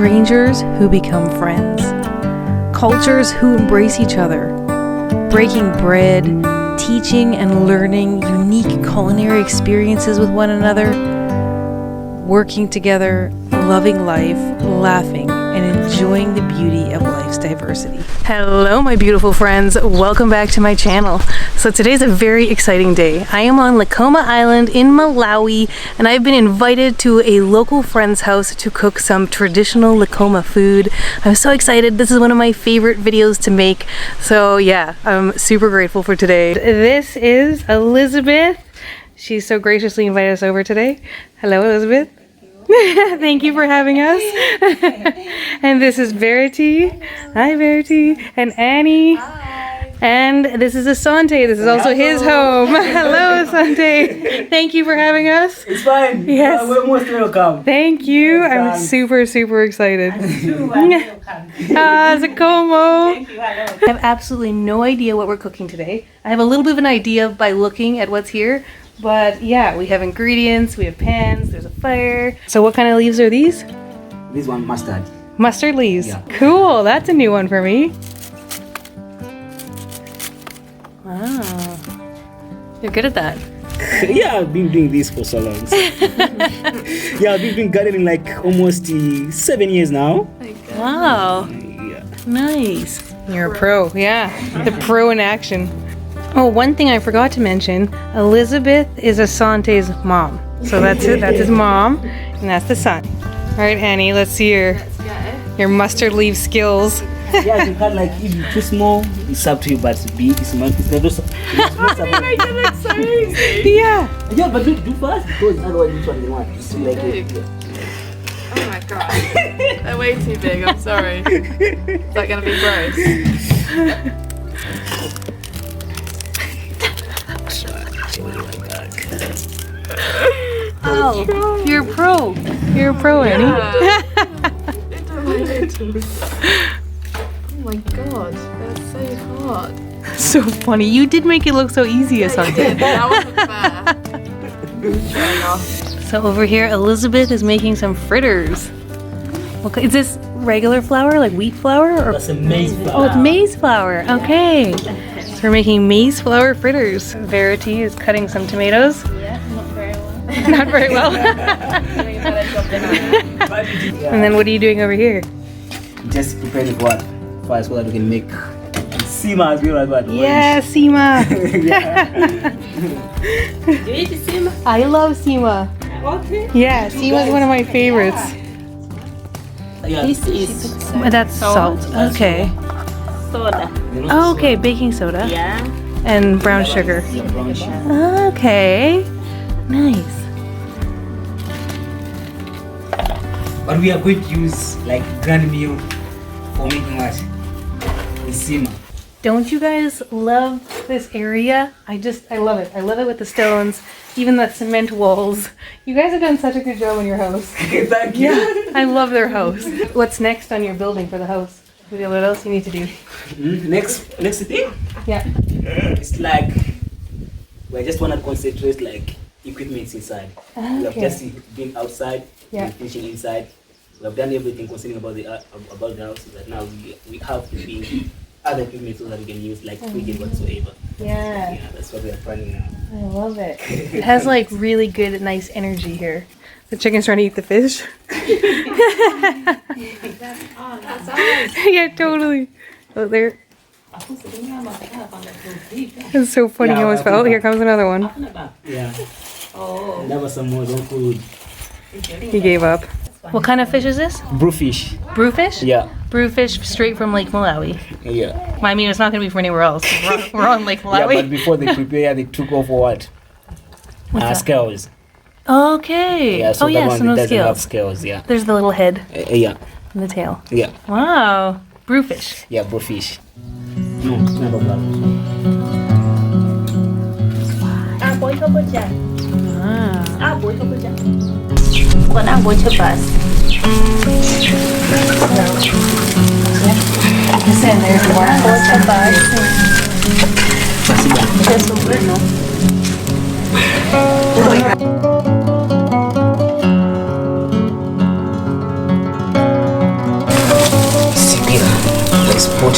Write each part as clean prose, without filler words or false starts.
strangers who become friends, cultures who embrace each other, breaking bread, teaching and learning unique culinary experiences with one another, working together, loving life, laughing, and enjoying the beauty of life's diversity. Hello, my beautiful friends. Welcome back to my channel. So today's a very exciting day. I am on Likoma Island in Malawi, and I've been invited to a local friend's house to cook some traditional Likoma food. I'm so excited. This is one of my favorite videos to make. So yeah, I'm super grateful for today. This is Elizabeth. She's so graciously invited us over today. Hello, Elizabeth. Thank you for having us. And this is Verity. Hi, Verity. And Annie. Hi. And this is Asante. This is also his home. Hello, Asante. Thank you for having us. It's fine. Yes. We're most welcome. Thank you. I'm super excited. Zakomo. Thank you. Hello. I have absolutely no idea what we're cooking today. I have a little bit of an idea by looking at what's here. But yeah, we have ingredients, we have pans, there's a fire. So what kind of leaves are these? This one mustard. Mustard leaves. Yeah. Cool, that's a new one for me. Wow. You're good at that. Yeah, I've been doing this for so long. Yeah, I've been doing gardening like almost 7 years now. Wow. Yeah. Nice. You're a pro, yeah. The pro in action. Oh, one thing I forgot to mention, Elizabeth is Asante's mom. So that's it, that's his mom, and that's the son. All right, Annie, let's see your mustard leaf skills. Yeah, you can like if it's too small, it's up to you, but it's big, it's not I get it so easy. Yeah. Yeah, but do fast because otherwise this one you want to see like it. Oh my god. They're way too big, I'm sorry. Is that gonna be gross? Oh, you're a pro. You're a pro, Annie. Oh my god, they're so hard. So funny. You did make it look so easy, Asante. That wasn't fair. Fair enough. So over here, Elizabeth is making some fritters. Okay, is this regular flour, like wheat flour? Or? That's a maize flour. Oh, it's maize flour. Okay. So we're making maize flour fritters. Verity is cutting some tomatoes. Yeah, not very well. Not very well. Doing a better job than I am. And then what are you doing over here? Just prepare the what first so that we can make sima as well as what. Yeah, Sima. Do you eat the sima? I love Sima. Okay. Yeah, Sima is one of my favorites. Yeah. This is That's salt. Okay. soda. Oh, okay, baking soda. Yeah. And brown sugar. Yeah, brown sugar. Okay. Nice. But we are going to use like grand meal for making what? The sima. Don't you guys love this area? I love it. I love it with the stones, even the cement walls. You guys have done such a good job on your house. Thank you. Yeah, I love their house. What's next on your building for the house? What else you need to do? Next thing? Yeah. It's like we just want to concentrate like equipment inside. We have Okay. just been outside, Yeah. and finishing inside. We have done everything concerning about the house. That now we have to be other equipment so that we can use like fridge whatsoever. Yeah. Yeah, that's what we are planning now. I love it. It has like really good, nice energy here. The chicken's trying to eat the fish. That's ours. Yeah, totally. Oh, there. It's so funny. Yeah, You almost fell. Oh, here comes another one. Yeah. Oh. That was some more don't food. He gave up. What kind of fish is this? Brewfish. Brewfish? Yeah. Brewfish straight from Lake Malawi. Yeah. Well, I mean, it's not going to be from anywhere else. We're on Lake Yeah, but Malawi. before they prepare, they took off what? that? Scales. Okay. Yeah, so oh, that yeah, one so no doesn't have scales. scales. Yeah. There's the little head Yeah. and the tail. Yeah. Wow. Brewfish. Yeah, brewfish. No, never black. Boy kabocha. Ah. Boy kabocha. Bukan boy cepat. It's in there. Boy cepat. It's super, no? spot.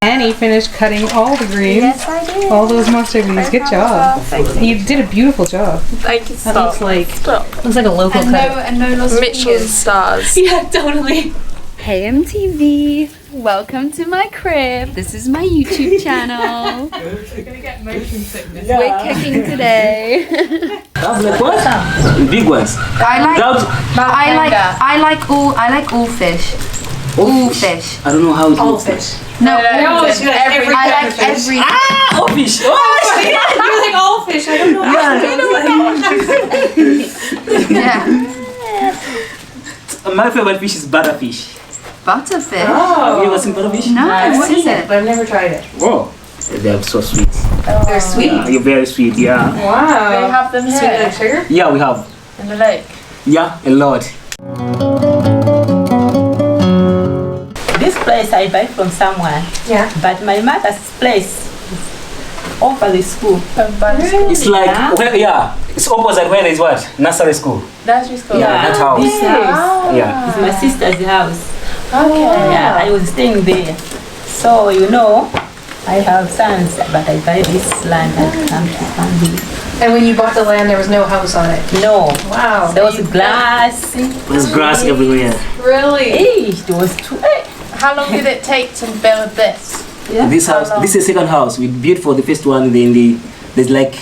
Annie finished cutting all the greens. Yes, I did. All those mustard leaves. Good job. Thank you. You did a beautiful job. Thank you. That looks like Stop. a local cut. And no lost Michelin stars. Yeah, totally. Hey MTV, welcome to my crib. This is my YouTube channel. We're gonna get motion sickness. We're cooking today. That's like what? The big ones. I like all fish. All fish. I don't know how it looks. fish. No, every I like every. Oh, fish! Oh, You're like all fish. I don't know. Yeah. my favorite fish is butterfish. Butterfish. Have you ever seen butterfish? No, what is it? But I've never tried it. Oh, they are so sweet. They're sweet. You're very sweet, yeah. They Wow. have them Sweet here like sugar? Yeah, we have. in the lake. Yeah, a lot. This place I buy from somewhere, Yeah. but my mother's place is over the school. It's like, it's opposite where there is what? Nursery school. That's just cool. Yeah, that house. This house Yeah. is my sister's house. Okay. Yeah, I was staying there. So, I have sons, but I buy this land and come to family. And when you bought the land, there was no house on it. No, Wow. there was grass. There's grass everywhere. Really? It was too. How long did it take to build this? Yeah. This house, this is the second house. We built for the first one, then there's like,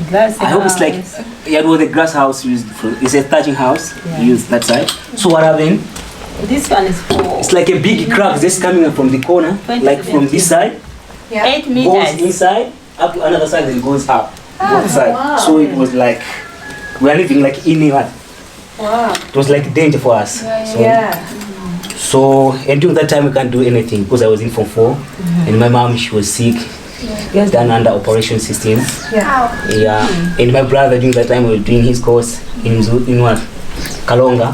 Glass I hope it's like, house. yeah, it was the grass house used for, it's a thatching house, used that side. So what happened? This one is for It's like a big crack just coming from the corner, like from this side, 8 goes meters. inside, up to another side, then goes up, both sides. wow. So it was like, we are living like in what? Wow. It was like danger for us. So, Yeah. So, and during that time we can't do anything because I was in Form 4 and my mom, she was sick. She was done under operation system. Yeah. Yeah. And my brother during that time was doing his course in what? Kalonga.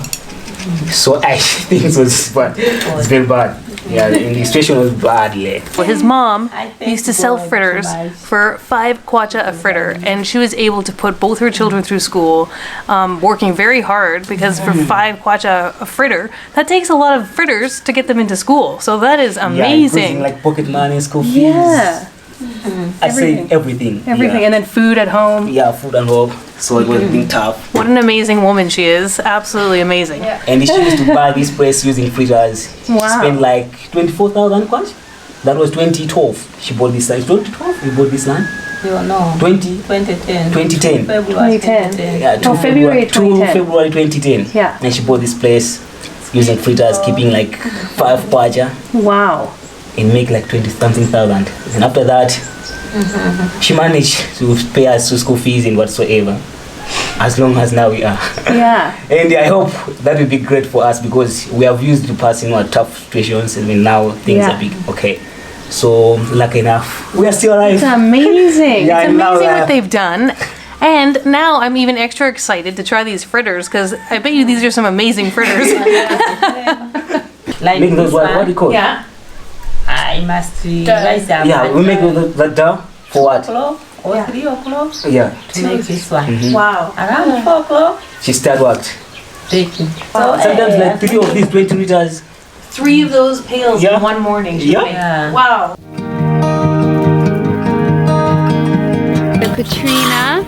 So I think it was bad. It's very bad. Yeah, and the situation was bad. Yeah. Well, his mom I thank used to sell God fritters for for 5 kwacha a fritter, and she was able to put both her children through school, working very hard because for 5 kwacha a fritter, that takes a lot of fritters to get them into school. So that is Yeah, amazing. including, like pocket money, school fees. Yeah, I say everything. everything, and then food at home. Yeah, food and all. So it was being tough. What an amazing woman she is! Absolutely amazing. Yeah. And she used to buy this place using fritters. She Wow. spent like 24,000 kwacha. That was 2012. She bought this land. 2012 we bought this land. No, 2010. 2010. February 2010. Yeah, Oh, February 2010. February 2010. Yeah. And she bought this place using fritters, keeping like 5 kwacha Wow. and make like 20 something thousand. And after that, she managed to pay us school fees and whatsoever. As long as now we are. Yeah. And I hope that will be great for us because we have used to pass in tough situations and now things Yeah. are big. Okay. So lucky enough, we are still alive. It's amazing. Yeah, It's and now amazing that- what they've done. And now I'm even extra excited to try these fritters because I bet you these are some amazing fritters. Like Make those this what do you call it? Yeah. I must rise up Yeah, at we make that dough for what? 2 o'clock or 3 o'clock Yeah. to make this one. Wow. Around 4 o'clock, She started what? baking. So, Sometimes like 3 of these 20 liters. 3 of those pails Yeah. in one morning. Yeah. yeah. Wow. Petrena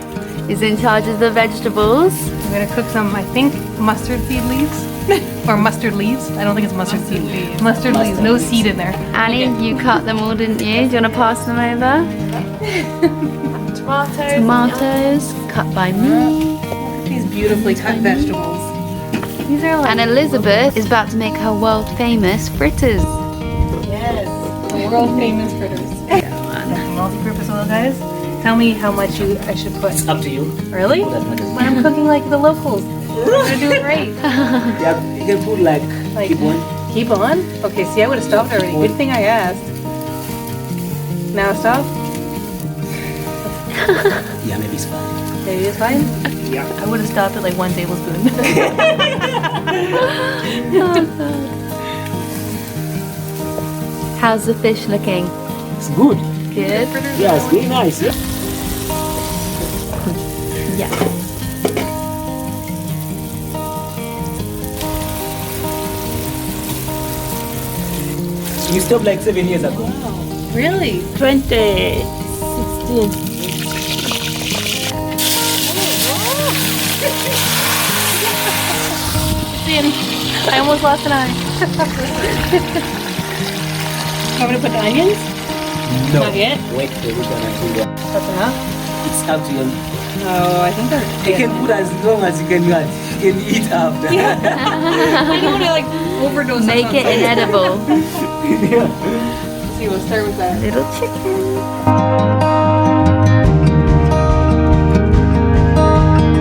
is in charge of the vegetables. I'm gonna cook some, I think, mustard seed leaves. Or mustard leaves. I don't think it's mustard seed. Mustard leaves, no seed in there. Annie, you cut them all, didn't you? Do you want to pass them over? Tomatoes. Tomatoes, cut by me. These beautifully cut vegetables. These are like And Elizabeth is about to make her world famous fritters. yes, the world famous fritters. Multi-purpose oil, guys. Tell me how much I should put. It's up to you. Really? Put as much as When I'm cooking like the locals, they're doing great. Yeah, you can put like keep on. Keep on? Okay, see, I would have stopped already. Good thing I asked. Now stop? Yeah, maybe it's fine. Maybe it's fine? Yeah. I would have stopped at like 1 tablespoon. How's the fish looking? It's good. Good? Yeah, it's very nice. Yeah. Yeah. You stopped like 7 years ago. Really? 2016. I almost lost an eye. I'm gonna put the onions? No. Not yet? Wait till we're gonna do that. That's enough? It's up to you. Oh, I think they're... You can put as long as you can eat. You can eat after. I don't want to like overdose. Make it inedible. Yeah. Let's see, we'll start with that. Little chicken.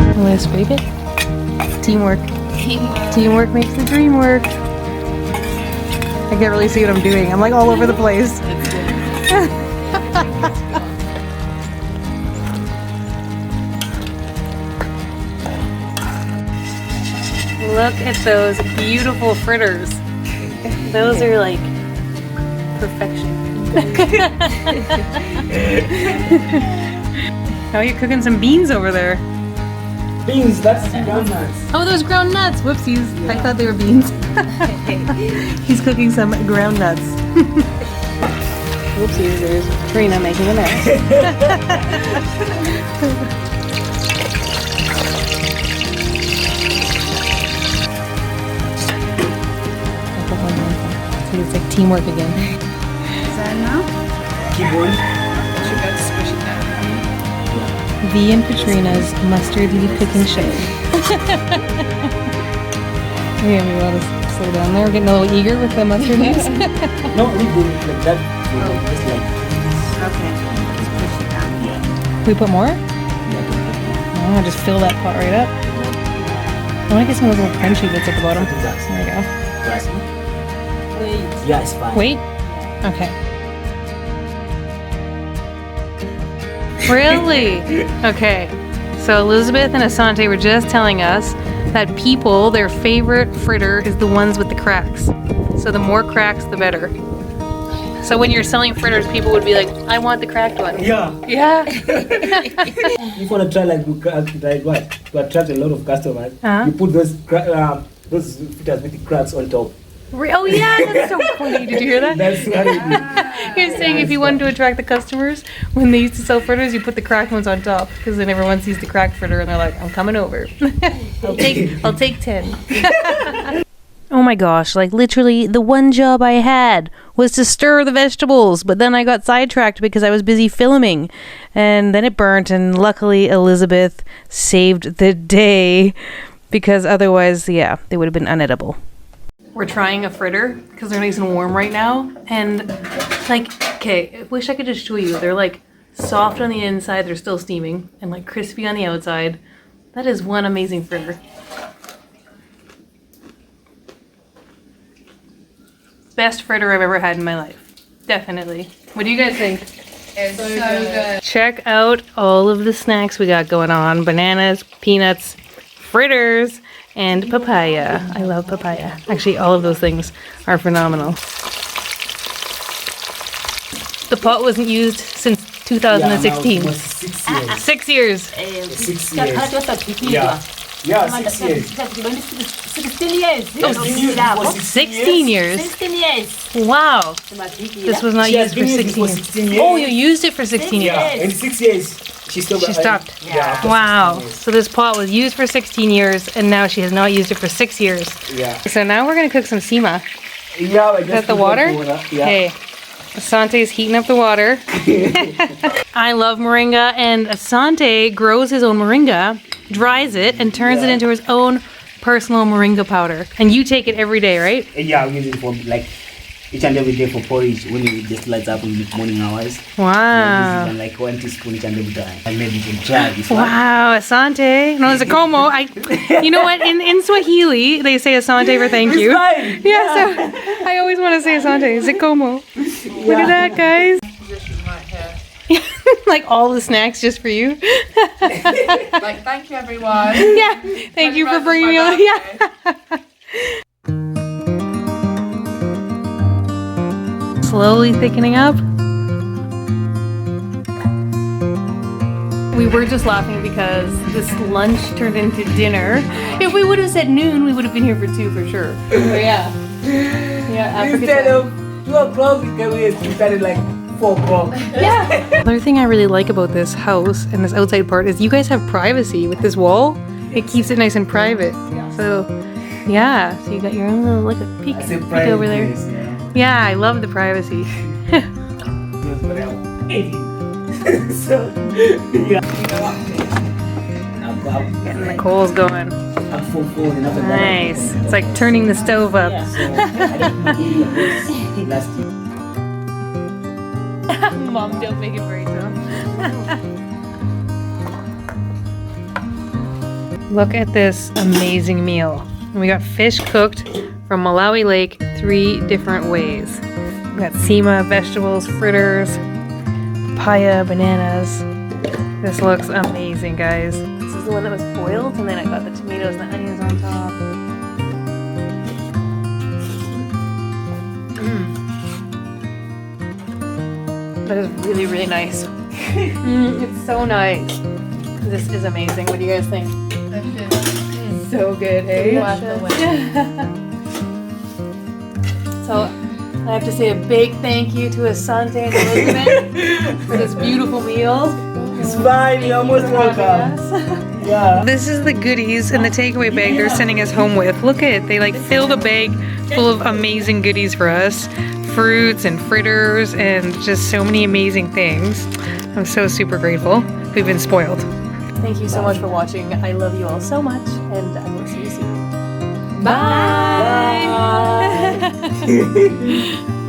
I'm gonna scrape it. Teamwork. Teamwork makes the dream work. I can't really see what I'm doing. I'm like all over the place. Look at those beautiful fritters. Those are like perfection. Now you're cooking some beans over there. Beans, that's ground nuts. Oh, those ground nuts. Whoopsies. I thought they were beans. He's cooking some ground nuts. Whoopsies, there's Petrena making a mess. See, it's like teamwork again. Is that enough? Keep on. V and Petrena's mustard-y cooking show. Yeah, we want to slow down there. We're getting a little eager with the mustard mix. No, we do it like that. Just like. Okay. Just push it down. Can we put more? Oh, just fill that pot right up. I want to get some of those little crunchy bits at the bottom. There we go. Yeah, it's fine. Wait. Okay. Really? Okay. So Elizabeth and Asante were just telling us that people, their favorite fritter is the ones with the cracks. So the more cracks, the better. So when you're selling fritters, people would be like, I want the cracked one. Yeah. Yeah. If you want to try like what? To attract a lot of customers, Uh-huh. you put those fritters with the cracks on top. Oh yeah, that's so funny. Did you hear that? That's what it is. You're saying if you wanted to attract the customers, when they used to sell fritters, you put the cracked ones on top because then everyone sees the cracked fritter and they're like, I'm coming over. I'll take 10. Oh my gosh, like literally the one job I had was to stir the vegetables, but then I got sidetracked because I was busy filming and then it burnt, and luckily Elizabeth saved the day because otherwise, yeah, they would have been unedible. We're trying a fritter because they're nice and warm right now, and like, okay, I wish I could just show you. They're like soft on the inside, they're still steaming, and like crispy on the outside. That is one amazing fritter. Best fritter I've ever had in my life. Definitely. What do you guys think? It's so good. Check out all of the snacks we got going on. Bananas, peanuts, fritters, and papaya. I love papaya. Actually, all of those things are phenomenal. The pot wasn't used since 2016. Yeah, 6 years. 6 years. 6 years. Yeah. Yeah, 6 years. 16 years. Oh, 16 years. 16 years. Wow. This was not She has used for been 16 used years. for 16 years. Oh, you used it for 16 years. Yeah, in 6 years, she stopped. She stopped. Yeah. after Wow. 16 years. So this pot was used for 16 years, and now she has not used it for 6 years. Yeah. So now we're gonna cook some sima. Yeah, Is that the water? Yeah. Okay. Asante's heating up the water. I love moringa, and Asante grows his own moringa, dries it, and turns it into his own personal moringa powder. And you take it every day, right? Yeah, we use it for like each and every day for porridge when it just lights up in the morning hours. Wow. And like 1 teaspoon each and every time. And maybe you can try this one. Wow, Asante. No, it's a como. You know what? In Swahili, they say Asante for thank you. Fine. Yeah, so I always want to say Asante. Zikomo. Look at that, guys. Like all the snacks just for you. Like, thank you, everyone. Yeah, thank you for bringing me on. Yeah. Slowly thickening up. We were just laughing because this lunch turned into dinner. If we would have said noon, we would have been here for 2 for sure. But yeah. Yeah, Africa Instead time. of 2 o'clock, we started like 4 o'clock. Another thing I really like about this house and this outside part is you guys have privacy with this wall. It keeps it nice and private. So, yeah. So you got your own little peek over there. Yeah, I love the privacy. So, yeah. Getting the coals going. Nice. It's like turning the stove up. Mom, don't make it very tough. Look at this amazing meal. We got fish cooked from Malawi Lake 3 different ways. We got sema, vegetables, fritters, papaya, bananas. This looks amazing, guys. This is the one that was boiled, and then I got the tomatoes and the onions on top. That is really, really nice. It's so nice. This is amazing. What do you guys think? So good, hey? So I have to say a big thank you to Asante and Elizabeth for this beautiful meal. It's fine, you're most welcome. Yeah. This is the goodies in the takeaway bag they're sending us home with. Look at it. They like filled a bag full of amazing goodies for us. Fruits and fritters and just so many amazing things. I'm so super grateful. We've been spoiled. Thank you so much for watching. I love you all so much, and I will see you soon. Bye. Bye.